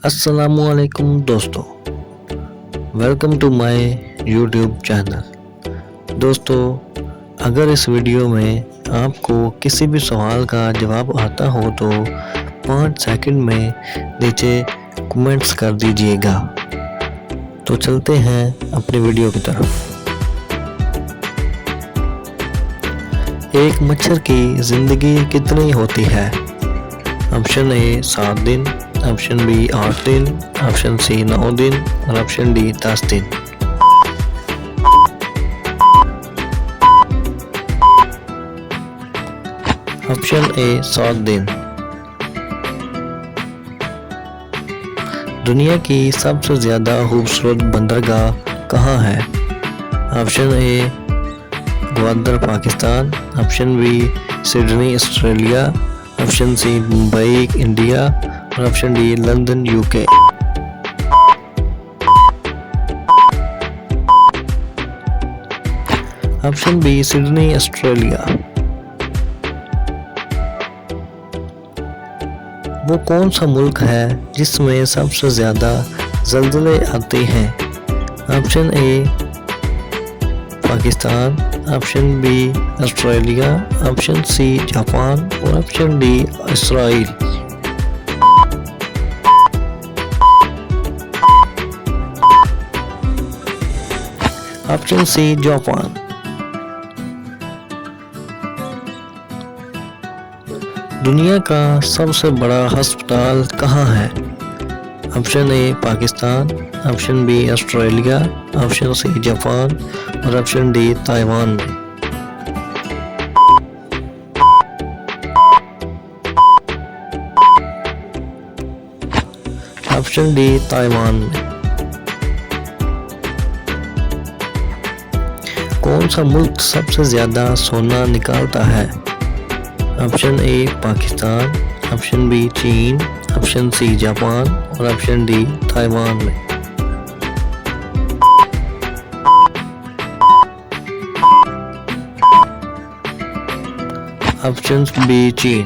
अस्सलामुअलैकुम दोस्तों, welcome to my YouTube channel. दोस्तों, अगर इस वीडियो में आपको किसी भी सवाल का जवाब आता हो तो 5 सेकंड में नीचे कमेंट्स कर दीजिएगा। तो चलते हैं अपनी वीडियो की तरफ। एक मच्छर की ज़िंदगी कितनी होती है? ऑप्शन ए 7 दिन, ऑप्शन बी 8 दिन, ऑप्शन सी 9 दिन और ऑप्शन डी 10 दिन। ऑप्शन ए 7 दिन। दुनिया की सबसे ज़्यादा खूबसूरत बंदरगाह कहाँ है? Option A Gwadar Pakistan, option B Sydney Australia, option C Mumbai India और option D London UK. Option B Sydney Australia. वो कौन सा मुल्क है जिसमें सबसे ज़्यादा ज़ल्ज़ले आते हैं? Option A Pakistan, option B Australia, option C Japan और option D Israel. Option C Japan. दुनिया का सबसे बड़ा अस्पताल कहाँ है? Option A Pakistan, option B Australia, option C Japan और ऑप्शन डी ताइवान में। ऑप्शन डी ताइवान में। कौन सा मुल्क सबसे ज्यादा सोना निकालता है? Option A Pakistan, option B चीन, ऑप्शन सी जापान और ऑप्शन डी ताइवान में। ऑप्शन बी चीन।